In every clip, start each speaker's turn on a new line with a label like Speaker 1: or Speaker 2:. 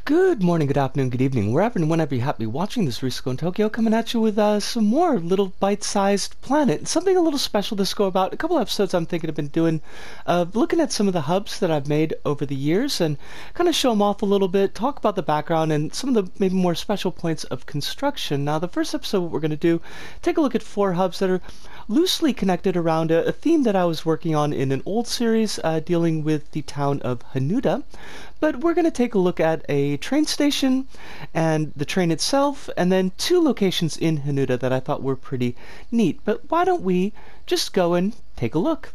Speaker 1: Good morning, good afternoon, good evening, wherever and whenever you happen to be watching this Risco in Tokyo, coming at you with some more little bite-sized planet. Something a little special to go about. A couple episodes I'm thinking I've been doing, looking at some of the hubs that I've made over the years and kind of show them off a little bit, talk about the background and some of the maybe more special points of construction. Now, the first episode, what we're going to do, take a look at 4 hubs that are loosely connected around a theme that I was working on in an old series dealing with the town of Hanuda. But we're going to take a look at a train station and the train itself, and then 2 locations in Hanuda that I thought were pretty neat. But why don't we just go and take a look?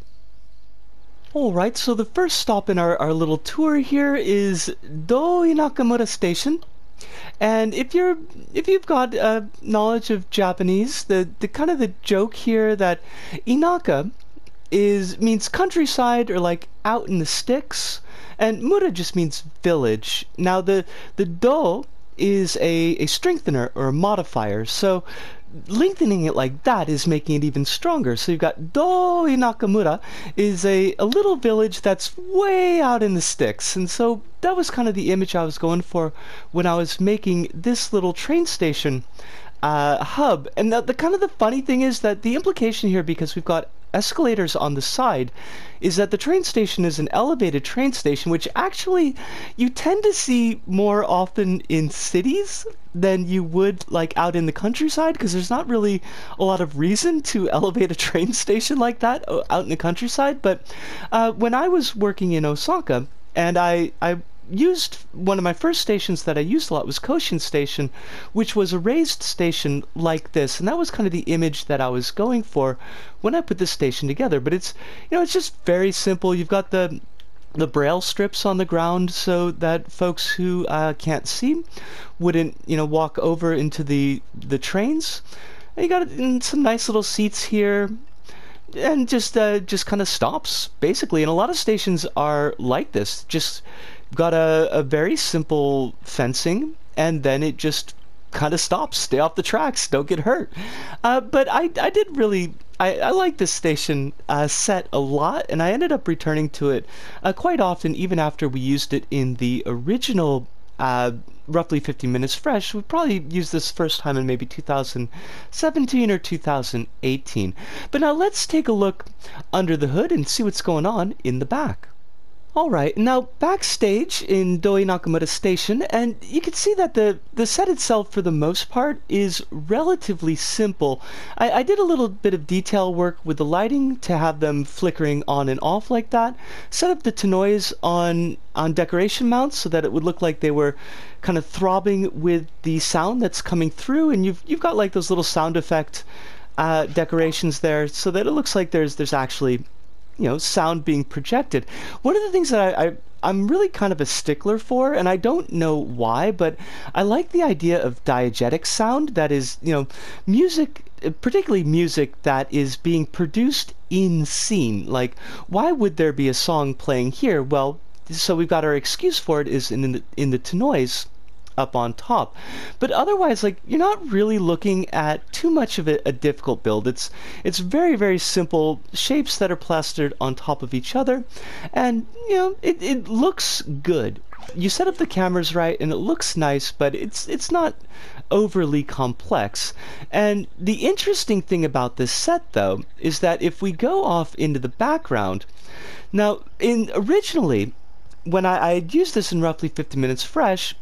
Speaker 1: Alright, so the first stop in our little tour here is Doi Nakamura Station. And if you've got knowledge of Japanese, the kind of the joke here that Inaka means countryside or like out in the sticks, and mura just means village. Now the do is a strengthener or a modifier, so lengthening it like that is making it even stronger. So you've got Do Nakamura is a little village that's way out in the sticks, and so that was kind of the image I was going for when I was making this little train station hub. And the kind of the funny thing is that the implication here, because we've got escalators on the side, is that the train station is an elevated train station, which actually you tend to see more often in cities than you would like out in the countryside, because there's not really a lot of reason to elevate a train station like that out in the countryside. But when I was working in Osaka, and I used one of my first stations that I used a lot was Koshin Station, which was a raised station like this, and that was kind of the image that I was going for when I put this station together. But it's it's just very simple. You've got the braille strips on the ground so that folks who can't see wouldn't walk over into the trains. And you got some nice little seats here, and just kind of stops basically. And a lot of stations are like this. Just got a very simple fencing, and then it just kind of stops. Stay off the tracks, don't get hurt. But I did really I like this station set a lot, and I ended up returning to it quite often, even after we used it in the original roughly 15 minutes fresh. We probably used this first time in maybe 2017 or 2018. But now let's take a look under the hood and see what's going on in the back. Alright, now backstage in Doi Nakamura Station, and you can see that the set itself for the most part is relatively simple. I did a little bit of detail work with the lighting to have them flickering on and off like that. Set up the tanois on decoration mounts so that it would look like they were kind of throbbing with the sound that's coming through, and you've got like those little sound effect decorations there so that it looks like there's actually sound being projected. One of the things that I'm really kind of a stickler for, and I don't know why, but I like the idea of diegetic sound that is, music, particularly music that is being produced in scene. Like, why would there be a song playing here? Well, so we've got our excuse for it is in the tanois up on top. But otherwise, like, you're not really looking at too much of a difficult build. It's very, very simple shapes that are plastered on top of each other, and it looks good. You set up the cameras right and it looks nice, but it's not overly complex. And the interesting thing about this set, though, is that if we go off into the background, now originally when I used this in roughly 50 minutes fresh,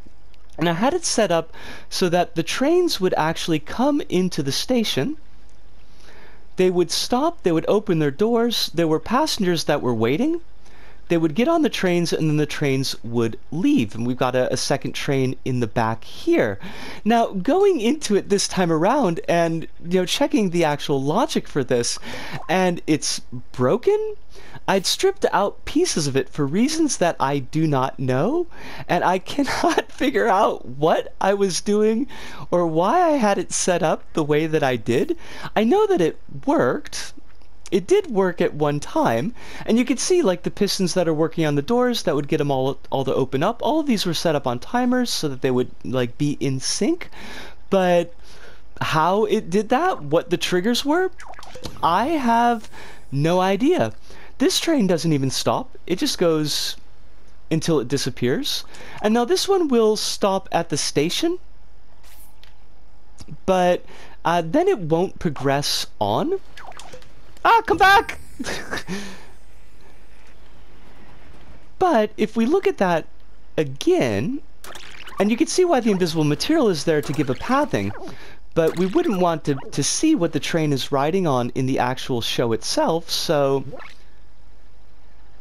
Speaker 1: and I had it set up so that the trains would actually come into the station. They would stop, they would open their doors, there were passengers that were waiting. They would get on the trains, and then the trains would leave. And we've got a second train in the back here. Now, going into it this time around and checking the actual logic for this, and it's broken. I'd stripped out pieces of it for reasons that I do not know, and I cannot figure out what I was doing or why I had it set up the way that I did. I know that it worked. It did work at one time, and you could see like the pistons that are working on the doors that would get them all to open up. All of these were set up on timers so that they would like be in sync. But how it did that, what the triggers were, I have no idea. This train doesn't even stop. It just goes until it disappears. And now this one will stop at the station, but then it won't progress on. Ah, come back! But if we look at that again, and you can see why the invisible material is there to give a pathing, but we wouldn't want to see what the train is riding on in the actual show itself, so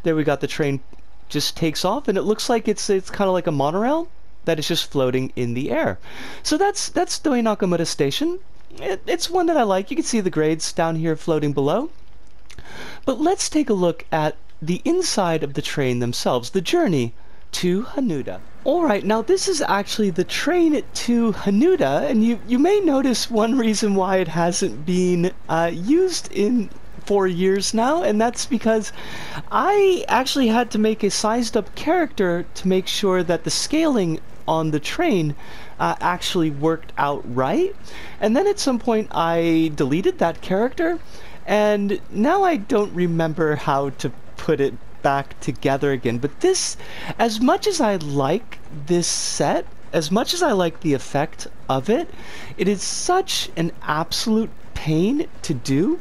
Speaker 1: there we got the train just takes off, and it looks like it's kind of like a monorail that is just floating in the air. So that's Doi Nakamura Station. It's one that I like. You can see the grades down here floating below. But let's take a look at the inside of the train themselves, the journey to Hanuda. Alright, now this is actually the train to Hanuda, and you may notice one reason why it hasn't been used in 4 years now, and that's because I actually had to make a sized up character to make sure that the scaling on the train actually worked out right. And then at some point I deleted that character, and now I don't remember how to put it back together again. But this, as much as I like this set, as much as I like the effect of it, it is such an absolute pain to do,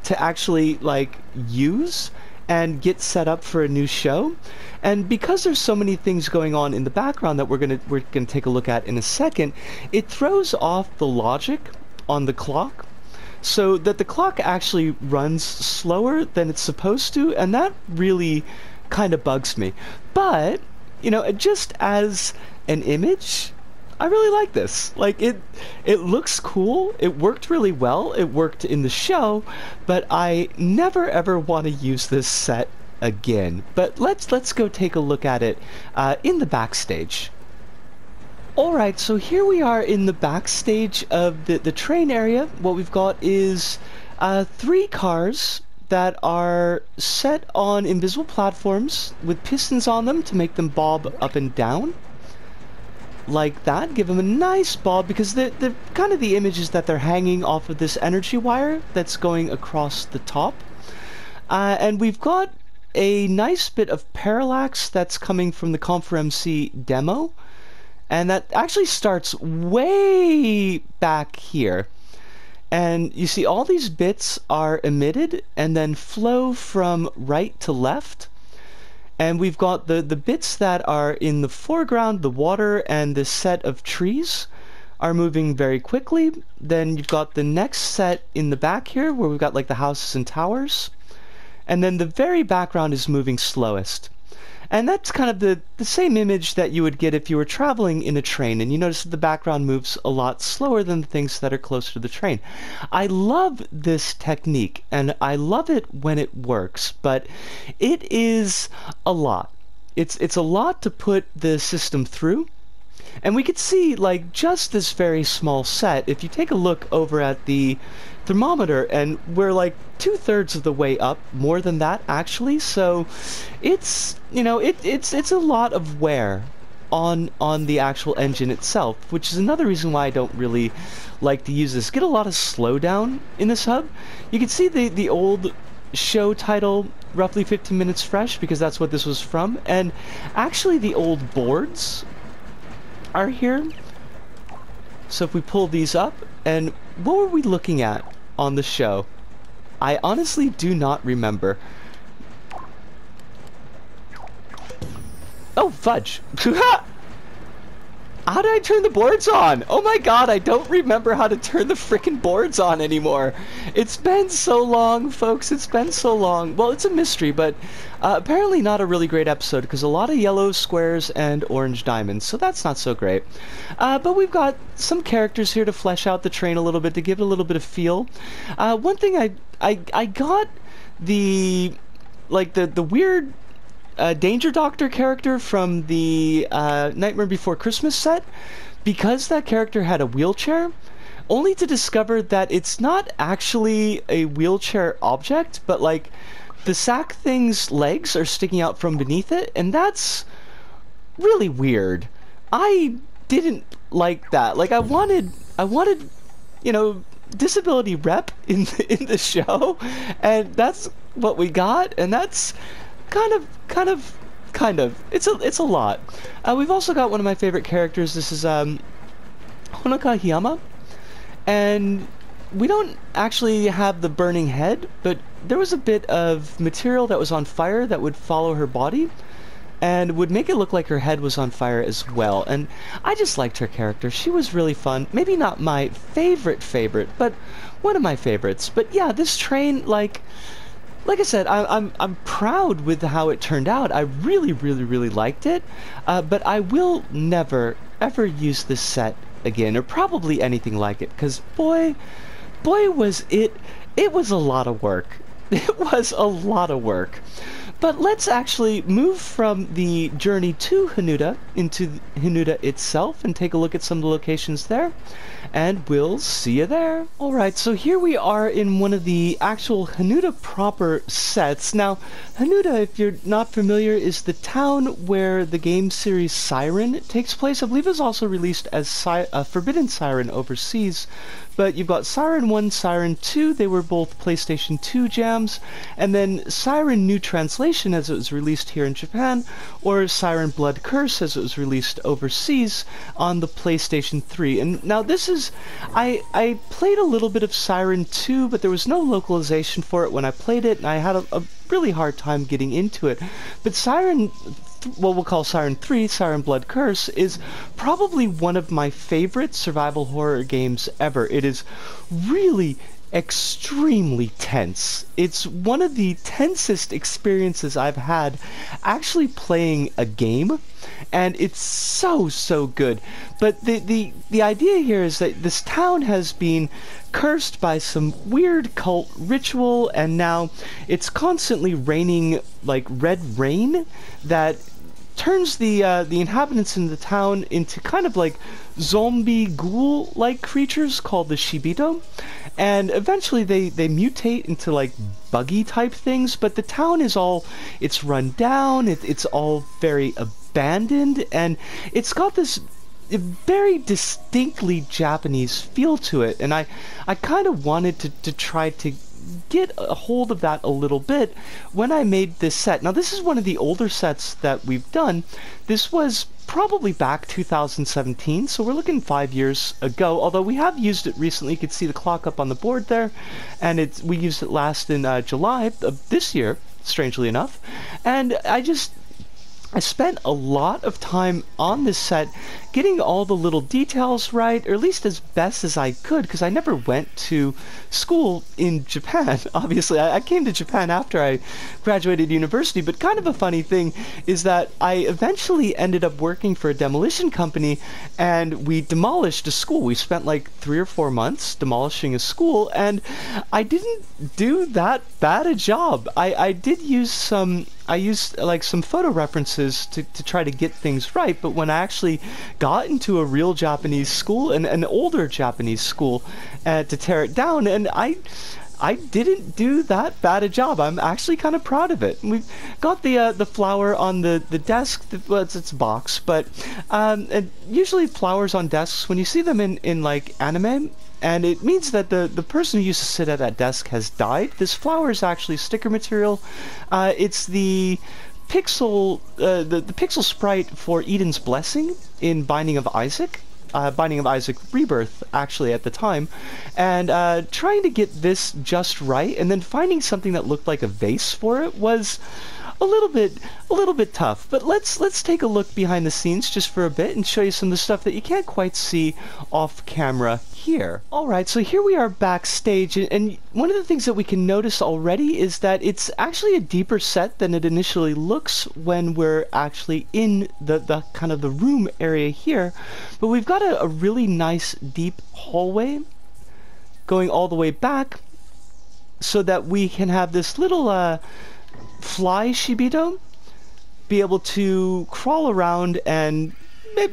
Speaker 1: to actually like use and get set up for a new show. And because there's so many things going on in the background that we're gonna take a look at in a second, it throws off the logic on the clock, so that the clock actually runs slower than it's supposed to, and that really kind of bugs me. But, you know, just as an image, I really like this. Like, it looks cool, it worked really well, it worked in the show, but I never ever want to use this set again. But let's go take a look at it in the backstage. Alright, so here we are in the backstage of the train area. What we've got is 3 cars that are set on invisible platforms with pistons on them to make them bob up and down. Like that, give them a nice bob, because the kind of the image is that they're hanging off of this energy wire that's going across the top. And we've got a nice bit of parallax that's coming from the Confer-MC demo. And that actually starts way back here. And you see all these bits are emitted and then flow from right to left. And we've got the bits that are in the foreground, the water and the set of trees are moving very quickly. Then you've got the next set in the back here where we've got like the houses and towers. And then the very background is moving slowest. And that's kind of the same image that you would get if you were traveling in a train, and you notice that the background moves a lot slower than the things that are closer to the train. I love this technique, and I love it when it works, but it is a lot. It's a lot to put the system through. And we could see, like, just this very small set, if you take a look over at the thermometer, and we're like 2/3 of the way up, more than that actually, so it's, you know, it's a lot of wear on the actual engine itself, which is another reason why I don't really like to use this. Get a lot of slowdown in this hub. You can see the old show title, roughly 15 minutes fresh, because that's what this was from, and actually the old boards are here. So if we pull these up, and what were we looking at on the show? I honestly do not remember. Oh, fudge. How did I turn the boards on? Oh my god, I don't remember how to turn the frickin' boards on anymore. It's been so long, folks. It's been so long. Well, it's a mystery, but apparently not a really great episode, because a lot of yellow squares and orange diamonds, so that's not so great. But we've got some characters here to flesh out the train a little bit, to give it a little bit of feel. One thing I got the weird Danger Doctor character from the Nightmare Before Christmas set, because that character had a wheelchair, only to discover that it's not actually a wheelchair object, but like the sack thing's legs are sticking out from beneath it, and that's really weird. I didn't like that. Like, I wanted, you know, disability rep in the show, and that's what we got, and that's kind of Kind of. It's a lot. We've also got one of my favorite characters. This is Honoka, and we don't actually have the burning head, but there was a bit of material that was on fire that would follow her body and would make it look like her head was on fire as well. And I just liked her character. She was really fun. Maybe not my favorite, but one of my favorites. But yeah, this train, like I said, I'm proud with how it turned out. I really liked it. But I will never ever use this set again, or probably anything like it, because boy was it was a lot of work. It was a lot of work. But let's actually move from the journey to Hanuda into Hanuda itself and take a look at some of the locations there, and we'll see you there. Alright, so here we are in one of the actual Hanuda proper sets. Now, Hanuda, if you're not familiar, is the town where the game series Siren takes place. I believe it was also released as Forbidden Siren overseas. But you've got Siren 1, Siren 2, they were both PlayStation 2 jams, and then Siren New Translation as it was released here in Japan, or Siren Blood Curse as it was released overseas on the PlayStation 3. And now this is, I played a little bit of Siren 2, but there was no localization for it when I played it, and I had a really hard time getting into it. But Siren, what we'll call Siren 3, Siren Blood Curse, is probably one of my favorite survival horror games ever. It is really extremely tense. It's one of the tensest experiences I've had actually playing a game, and it's so good. But the idea here is that this town has been cursed by some weird cult ritual, and now it's constantly raining like red rain that turns the inhabitants in the town into kind of like zombie ghoul-like creatures called the Shibito, and eventually they mutate into like buggy type things. But the town is all, it's run down, it's all very abandoned, and it's got this very distinctly Japanese feel to it, and I kind of wanted to try to get a hold of that a little bit when I made this set. Now, this is one of the older sets that we've done. This was probably back 2017, so we're looking 5 years ago, although we have used it recently. You can see the clock up on the board there, and we used it last in July of this year, strangely enough. And I spent a lot of time on this set getting all the little details right, or at least as best as I could, because I never went to school in Japan. Obviously, I came to Japan after I graduated university, but kind of a funny thing is that I eventually ended up working for a demolition company, and we demolished a school. We spent like 3 or 4 months demolishing a school, and I didn't do that bad a job. I did use some photo references to try to get things right, but when I actually got into a real Japanese school, an older Japanese school, to tear it down, and I didn't do that bad a job. I'm actually kind of proud of it. We've got the flower on the desk. Well, it's a box, but and usually flowers on desks, when you see them in like anime, and it means that the person who used to sit at that desk has died. This flower is actually sticker material. It's the pixel pixel sprite for Eden's Blessing in Binding of Isaac. Binding of Isaac Rebirth, actually, at the time, and trying to get this just right, and then finding something that looked like a vase for it was a little bit tough. But let's take a look behind the scenes just for a bit and show you some of the stuff that you can't quite see off camera here. Alright, so here we are backstage, and one of the things that we can notice already is that it's actually a deeper set than it initially looks when we're actually in the kind of the room area here. But we've got a really nice deep hallway going all the way back, so that we can have this little fly Shibito be able to crawl around and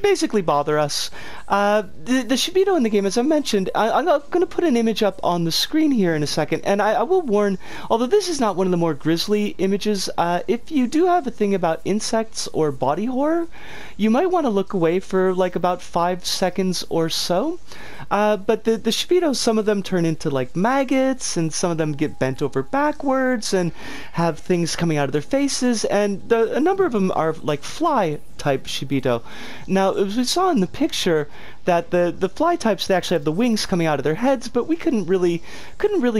Speaker 1: basically bother us. The Shibito in the game, as I mentioned, I'm going to put an image up on the screen here in a second, and I will warn, although this is not one of the more grisly images, if you do have a thing about insects or body horror, you might want to look away for like about 5 seconds or so. But the Shibito, some of them turn into like maggots, and some of them get bent over backwards and have things coming out of their faces, and a number of them are like fly type Shibito. Now, as we saw in the picture, that the fly types, they actually have the wings coming out of their heads, but we couldn't really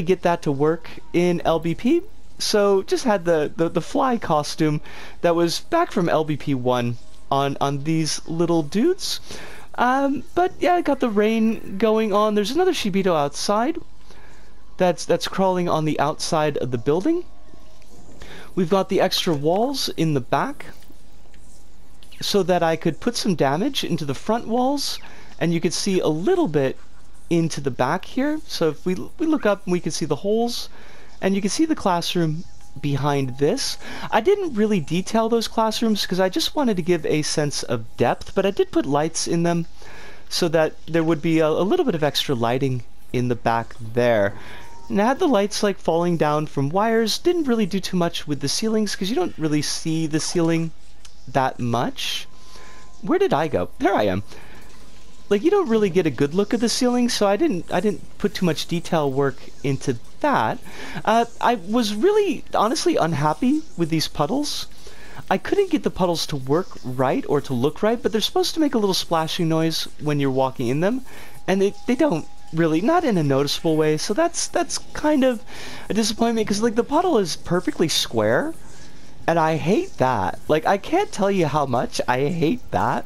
Speaker 1: get that to work in LBP, so just had the fly costume that was back from LBP 1 on these little dudes. But yeah, I got the rain going on. There's another Shibito outside that's crawling on the outside of the building. We've got the extra walls in the back so that I could put some damage into the front walls, and you could see a little bit into the back here. So if we look up, we can see the holes, and you can see the classroom behind this. I didn't really detail those classrooms because I just wanted to give a sense of depth, but I did put lights in them so that there would be a little bit of extra lighting in the back there. And I had the lights like falling down from wires. Didn't really do too much with the ceilings because you don't really see the ceiling that much. Where did I go? There I am. Like, you don't really get a good look at the ceiling, so I didn't put too much detail work into that. I was really honestly unhappy with these puddles. I couldn't get the puddles to work right or to look right, but they're supposed to make a little splashing noise when you're walking in them, and they don't really, not in a noticeable way, so that's kind of a disappointment, because like the puddle is perfectly square, and I hate that. Like, I can't tell you how much I hate that.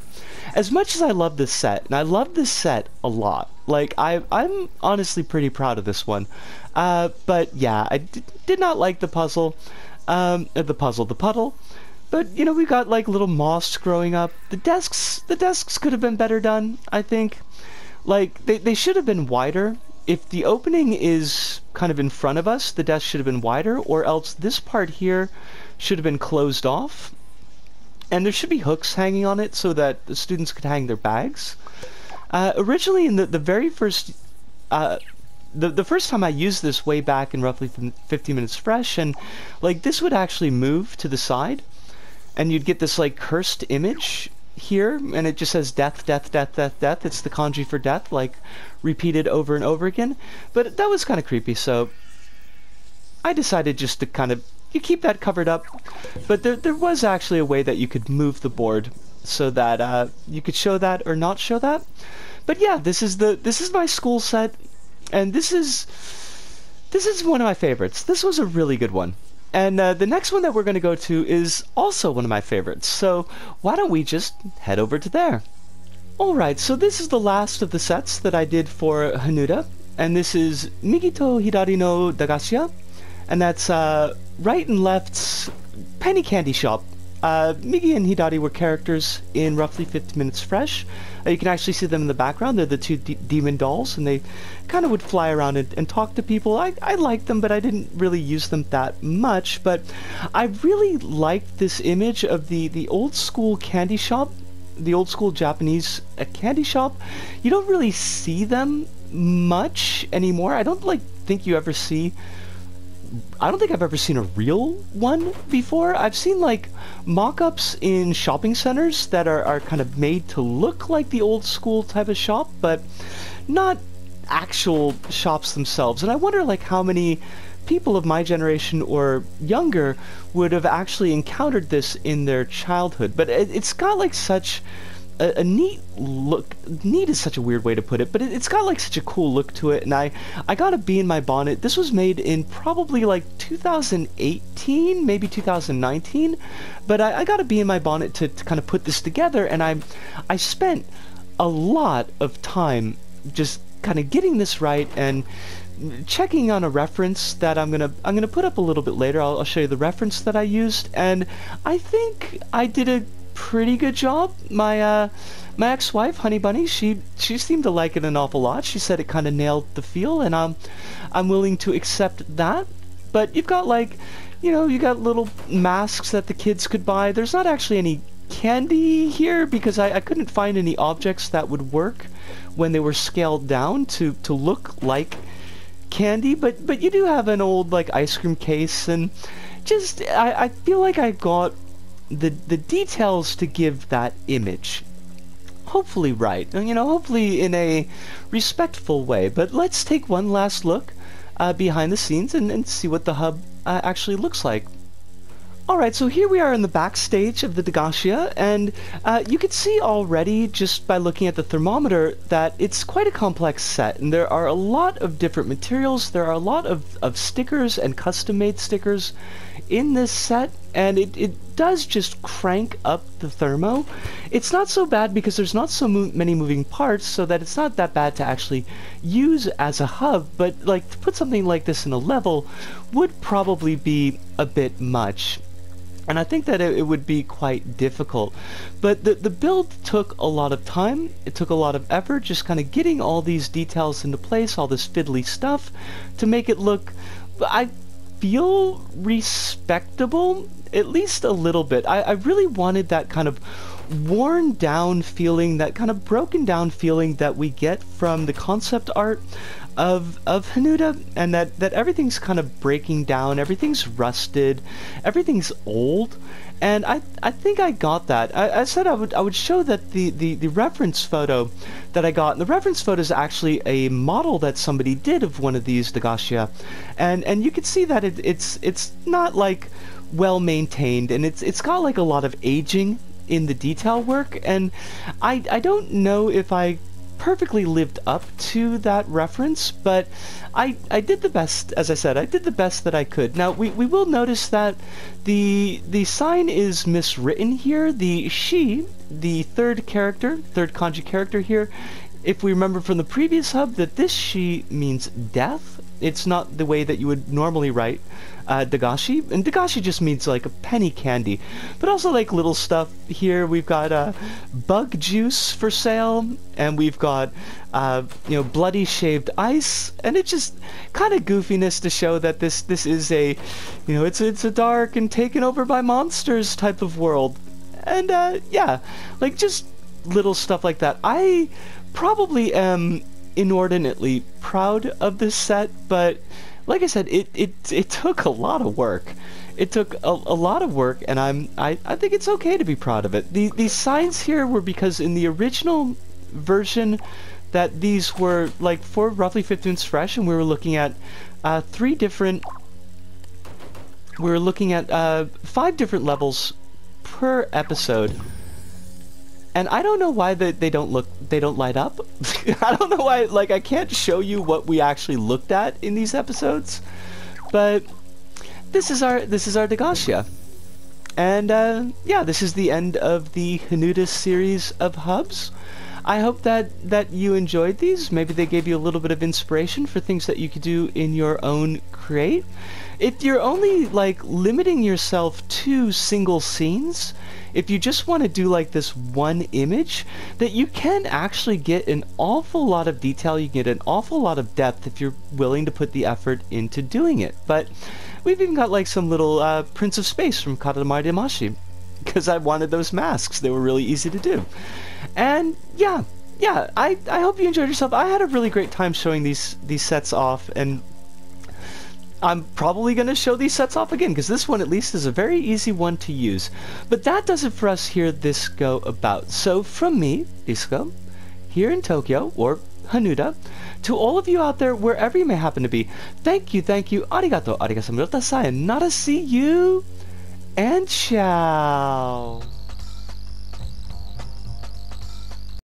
Speaker 1: As much as I love this set, and I love this set a lot, like, I'm honestly pretty proud of this one. But yeah, I did not like the puzzle, the puddle. But, you know, we got like little moss growing up. The desks could have been better done, I think. Like, they should have been wider. If the opening is kind of in front of us, the desk should have been wider, or else this part here should have been closed off. And there should be hooks hanging on it so that the students could hang their bags. Originally, in the very first, the first time I used this way back in roughly 50 Minutes Fresh, and like this would actually move to the side, and you'd get this like cursed image here, and it just says death, death, death, death, death. It's the kanji for death, like repeated over and over again. But that was kind of creepy, so I decided just to kind of keep that covered up. But there was actually a way that you could move the board so that you could show that or not show that. But yeah, this is my school set, and this is one of my favorites. This was a really good one. And the next one that we're going to go to is also one of my favorites, so why don't we just head over to there. Alright, so this is the last of the sets that I did for Hanuda, and this is Migito Hidari no Dagashiya, and that's right and left's penny candy shop. Migi and Hidari were characters in roughly 50 Minutes Fresh. You can actually see them in the background. They're the two demon dolls, and they kind of would fly around and talk to people. I liked them, but I didn't really use them that much. But I really liked this image of the old school candy shop, the old school Japanese candy shop. You don't really see them much anymore. I don't think you ever see. I don't think I've ever seen a real one before. I've seen like mock-ups in shopping centers that are kind of made to look like the old school type of shop, but not actual shops themselves. And I wonder like how many people of my generation or younger would have actually encountered this in their childhood. But it's got like such a neat look. Neat is such a weird way to put it, but it's got like such a cool look to it, and I got a bee in my bonnet. This was made in probably like 2018, maybe 2019, but I got a bee in my bonnet to kind of put this together, and I spent a lot of time just kind of getting this right and checking on a reference that I'm gonna put up a little bit later. I'll show you the reference that I used, and I think I did a pretty good job. My ex-wife, Honey Bunny, she seemed to like it an awful lot. She said it kind of nailed the feel, and I'm willing to accept that. But you've got like, you know, you got little masks that the kids could buy. There's not actually any candy here because I couldn't find any objects that would work when they were scaled down to look like candy, but you do have an old like ice cream case, and just I feel like I got the details to give that image hopefully right, hopefully in a respectful way. But let's take one last look behind the scenes and see what the hub actually looks like. Alright, so here we are in the backstage of the Degashia, and you can see already, just by looking at the thermometer, that it's quite a complex set, and there are a lot of different materials, there are a lot of stickers and custom-made stickers in this set, and it does just crank up the thermo. It's not so bad because there's not so many moving parts, so that it's not that bad to actually use as a hub, but like to put something like this in a level would probably be a bit much. And I think that it would be quite difficult. But the build took a lot of time, it took a lot of effort, just kind of getting all these details into place, all this fiddly stuff, to make it look, I feel, respectable, at least a little bit. I really wanted that kind of worn down feeling, that kind of broken down feeling that we get from the concept art of Hanuda, and that everything's kind of breaking down, everything's rusted, everything's old, and I think I got that. I said I would show that the reference photo that I got, and the reference photo is actually a model that somebody did of one of these Degashia, and you can see that it's not like well maintained, and it's got like a lot of aging in the detail work, and I don't know if I perfectly lived up to that reference, but I did the best. As I said, I did the best that I could. Now we will notice that the sign is miswritten here. The she, the third kanji character here, if we remember from the previous hub, that this she means death. It's not the way that you would normally write Dagashi, and Dagashi just means like a penny candy. But also like little stuff here, we've got bug juice for sale, and we've got bloody shaved ice, and it's just kind of goofiness to show that this is a, it's a dark and taken over by monsters type of world. And yeah, like just little stuff like that. I probably am inordinately proud of this set, but like I said, it took a lot of work. It took a lot of work, and I think it's okay to be proud of it. These signs here were because in the original version that these were like for roughly 15 minutes fresh, and we were looking at 5 different levels per episode. And I don't know why they don't light up. I don't know why, like, I can't show you what we actually looked at in these episodes, but this is our Degashia. And yeah, this is the end of the Hanuda series of hubs. I hope that you enjoyed these. Maybe they gave you a little bit of inspiration for things that you could do in your own create. If you're only like limiting yourself to single scenes, if you just want to do like this one image, that you can actually get an awful lot of detail, you can get an awful lot of depth if you're willing to put the effort into doing it. But we've even got like some little Prince of Space from Katamari Damashi, because I wanted those masks. They were really easy to do. And yeah, I hope you enjoyed yourself. I had a really great time showing these sets off, and I'm probably going to show these sets off again, because this one at least is a very easy one to use. But that does it for us here at This Go About. So from me, Disco, here in Tokyo, or Hanuda, to all of you out there, wherever you may happen to be, thank you, arigato, sayonara, see you, and ciao.